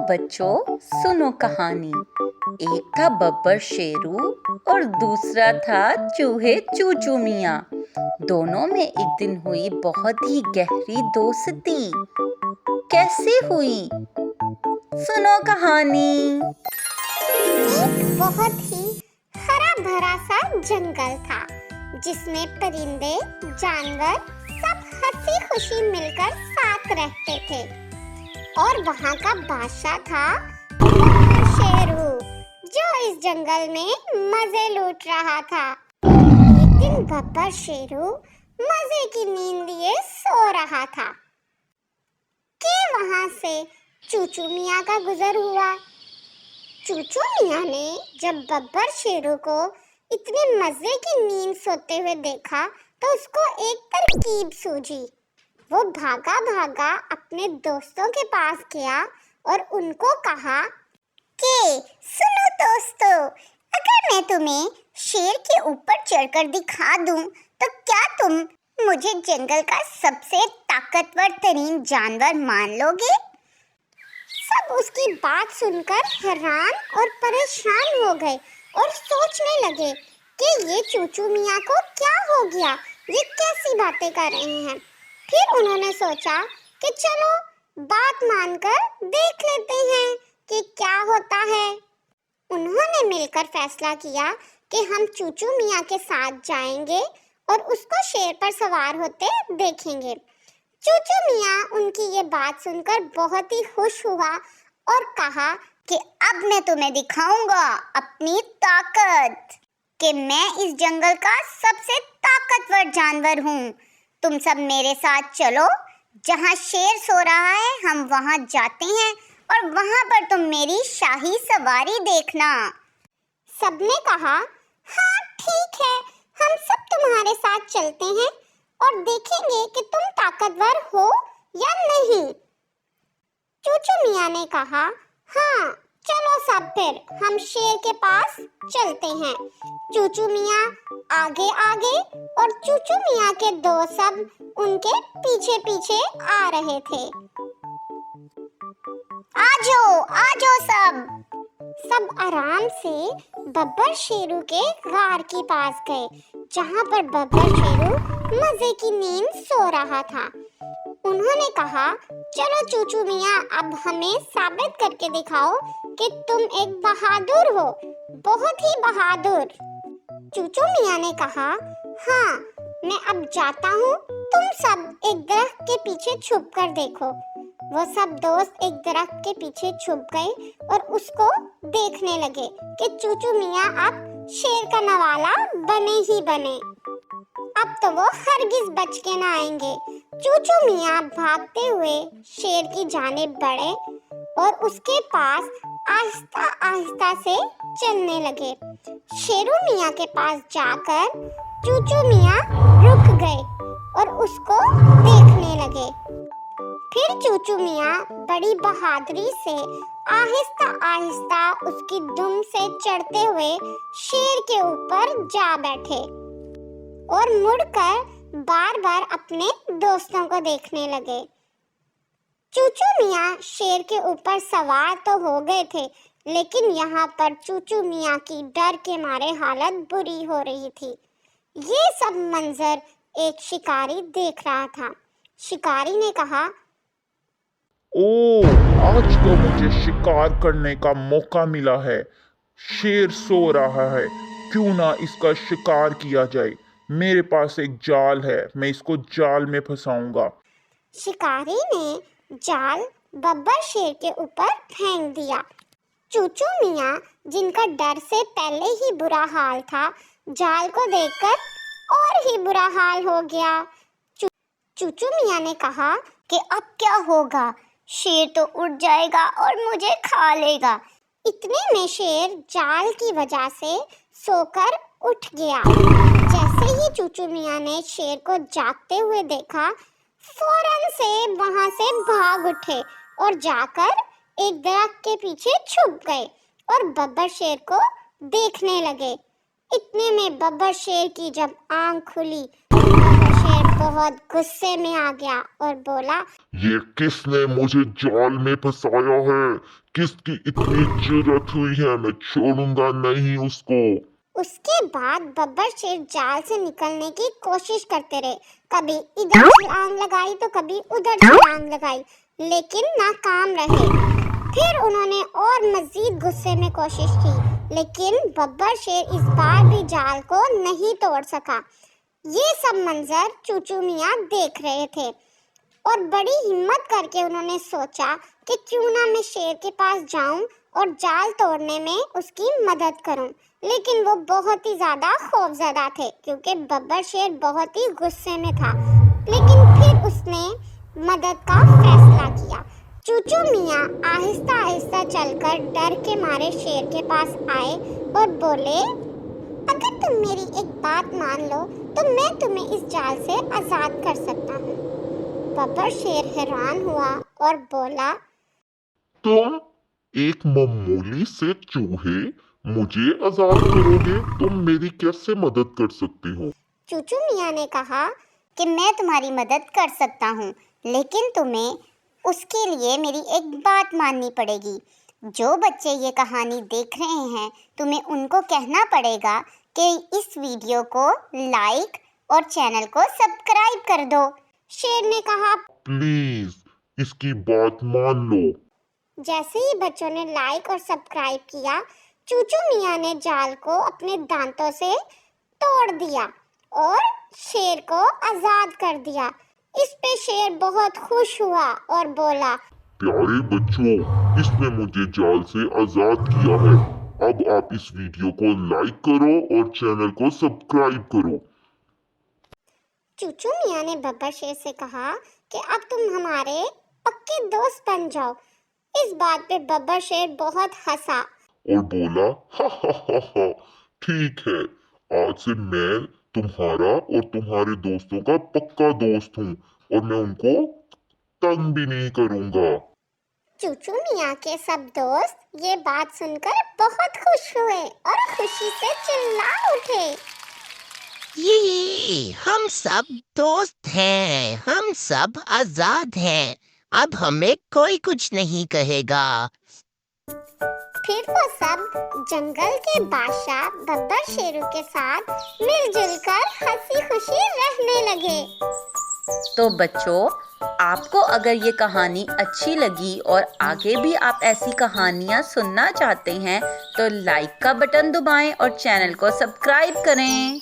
बच्चों, सुनो कहानी। एक था बब्बर शेरू और दूसरा था चूहे चूचू मियाँ। दोनों में एक दिन हुई बहुत ही गहरी दोस्ती। कैसे हुई? सुनो कहानी। एक बहुत ही हरा भरा सा जंगल था जिसमें परिंदे, जानवर सब हंसी खुशी मिलकर साथ रहते थे। और वहाँ का बादशाह था बब्बर शेरू, जो इस जंगल में मजे लूट रहा था। एक दिन बब्बर शेरू मजे की नींद लिए सो रहा था कि वहाँ से चूचू मियाँ का गुजर हुआ। चूचू मियाँ ने जब बब्बर शेरू को इतने मजे की नींद सोते हुए देखा तो उसको एक तरकीब सूझी। वो भागा भागा अपने दोस्तों के पास गया और उनको कहा कि सुनो दोस्तों, अगर मैं तुम्हें शेर के ऊपर चढ़कर दिखा दूं तो क्या तुम मुझे जंगल का सबसे ताकतवर तरीन जानवर मान लोगे? सब उसकी बात सुनकर हैरान और परेशान हो गए और सोचने लगे कि ये चूचू मियाँ को क्या हो गया, ये कैसी बातें कर रहे हैं। फिर उन्होंने सोचा कि चलो बात मानकर देख लेते हैं कि क्या होता है। उन्होंने मिलकर फैसला किया कि हम चूचू मियाँ के साथ जाएंगे और उसको शेर पर सवार होते देखेंगे। चूचू मियाँ उनकी ये बात सुनकर बहुत ही खुश हुआ और कहा कि अब मैं तुम्हें दिखाऊंगा अपनी ताकत, कि मैं इस जंगल का सबसे ताकतवर जानवर हूँ। तुम सब मेरे साथ चलो, जहाँ शेर सो रहा है हम वहाँ जाते हैं और वहाँ पर तुम मेरी शाही सवारी देखना। सबने कहा, हाँ ठीक है, हम सब तुम्हारे साथ चलते हैं और देखेंगे कि तुम ताकतवर हो या नहीं। चूचू मियाँ ने कहा, हाँ चलो सब फिर हम शेर के पास चलते हैं। चूचू मियाँ आगे आगे और चूचू मियाँ के दोस्त सब उनके पीछे पीछे आ रहे थे। आजो सब आराम से बब्बर शेरू के गार के पास गए, जहाँ पर बब्बर शेरू मजे की नींद सो रहा था। उन्होंने कहा, चलो चूचू मियाँ, अब हमें साबित करके दिखाओ कि तुम एक बहादुर हो, बहुत ही बहादुर। चूचू मियाँ ने कहा, हाँ मैं अब जाता हूँ, तुम सब एक दरख्त के पीछे छुप कर देखो। वो सब दोस्त एक दरख्त के पीछे छुप गए और उसको देखने लगे कि चूचू मियाँ अब शेर का नवाला बने ही बने। अब तो वो हरगिज बच के ना आएंगे। चूचू मियाँ भागते हुए शेर की जानिब बढ़े और उसके पास आहिस्ता आहिस्ता से चलने लगे। शेरू मियाँ के पास जाकर चूचू मियाँ रुक गए और उसको देखने लगे। फिर चूचू मियाँ बड़ी बहादुरी से आहिस्ता आहिस्ता उसकी दुम से चढ़ते हुए शेर के ऊपर जा बैठे और मुड़कर बार बार अपने दोस्तों को देखने लगे। चूचू मियाँ शेर के ऊपर सवार तो हो गए थे, लेकिन यहाँ पर चूचू मियाँ की डर के मारे हालत बुरी हो रही थी। ये सब मंजर एक शिकारी देख रहा था। शिकारी ने कहा, आज तो मुझे शिकार करने का मौका मिला है। शेर सो रहा है, क्यों ना इसका शिकार किया जाए। मेरे पास एक जाल है, मैं इसको जाल में फंसाऊंगा। शिकारी ने जाल बब्बर शेर के ऊपर फेंक दिया। चूचू मियाँ, जिनका डर से पहले ही बुरा हाल था, जाल को देखकर और ही बुरा हाल हो गया। चूचू मियाँ ने कहा कि अब क्या होगा, शेर तो उड़ जाएगा और मुझे खा लेगा। इतने में शेर जाल की वजह से सोकर उठ गया। जैसे ही चूचू मियाँ ने शेर को जागते हुए देखा, फौरन से वहां से भाग उठे और जाकर एक दरख्त के पीछे छुप गए और बब्बर शेर को देखने लगे। इतने में बब्बर शेर की जब आंख खुली, बब्बर शेर बहुत बहुत गुस्से में आ गया और बोला, ये किसने मुझे जाल में फंसाया है? किसकी इतनी जुर्रत हुई है? मैं छोड़ूंगा नहीं उसको। उसके बाद बब्बर शेर जाल से निकलने की कोशिश करते रहे। कभी इधर छलांग लगाई तो कभी उधर छलांग लगाई, लेकिन नाकाम रहे। फिर उन्होंने और मजीद गुस्से में कोशिश की, लेकिन बब्बर शेर इस बार भी जाल को नहीं तोड़ सका। ये सब मंजर चूचू मियाँ देख रहे थे और बड़ी हिम्मत करके उन्होंने सोचा कि क्यों ना मैं शेर के पास जाऊं और जाल तोड़ने में उसकी मदद करूं। लेकिन वो बहुत ही ज्यादा खौफजदा थे क्योंकि बब्बर शेर बहुत ही गुस्से में था। लेकिन फिर उसने मदद का फैसला किया। चूचू मियाँ आहिस्ता आहिस्ता चलकर डर के मारे शेर के पास आए और बोले, अगर तुम मेरी एक बात मान लो तो मैं तुम्हें इस जाल से आजाद कर सकता हूँ। बब्बर शेर हैरान हुआ और बोला, तुम एक मामूली से चूहे मुझे आजाद करोगे? तुम मेरी कैसे मदद कर सकती हो? चूचू मियाँ ने कहा कि मैं तुम्हारी मदद कर सकता हूँ, लेकिन तुम्हें उसके लिए मेरी एक बात माननी पड़ेगी। जो बच्चे ये कहानी देख रहे हैं, तुम्हें उनको कहना पड़ेगा कि इस वीडियो को लाइक और चैनल को सब्सक्राइब कर दो। शेर ने कहा, प्लीज इसकी बात मान लो। जैसे ही बच्चों ने लाइक और सब्सक्राइब किया, चूचू मियाँ ने जाल को अपने दांतों से तोड़ दिया और शेर को आजाद कर दिया। इस पे शेर बहुत खुश हुआ और बोला, प्यारे बच्चों, इसने मुझे जाल से आजाद किया है। अब आप इस वीडियो को लाइक करो और चैनल को सब्सक्राइब करो। चूचू मियाँ ने बब्बर शेर से कहा कि अब तुम हमारे पक्के दोस्त बन जाओ। इस बात पे बब्बर शेर बहुत हंसा और बोला, हा, ठीक है, आज से मैं तुम्हारा और तुम्हारे दोस्तों का पक्का दोस्त हूँ और मैं उनको तंग भी नहीं करूँगा। चूचू मियाँ के सब दोस्त ये बात सुनकर बहुत खुश हुए और खुशी से चिल्ला उठे, ये हम सब दोस्त हैं, हम सब आजाद हैं, अब हमें कोई कुछ नहीं कहेगा। फिर वो सब जंगल के बादशाह बब्बर शेरू के साथ मिलजुल कर हंसी खुशी रहने लगे। तो बच्चों, आपको अगर ये कहानी अच्छी लगी और आगे भी आप ऐसी कहानियाँ सुनना चाहते हैं तो लाइक का बटन दबाएं और चैनल को सब्सक्राइब करें।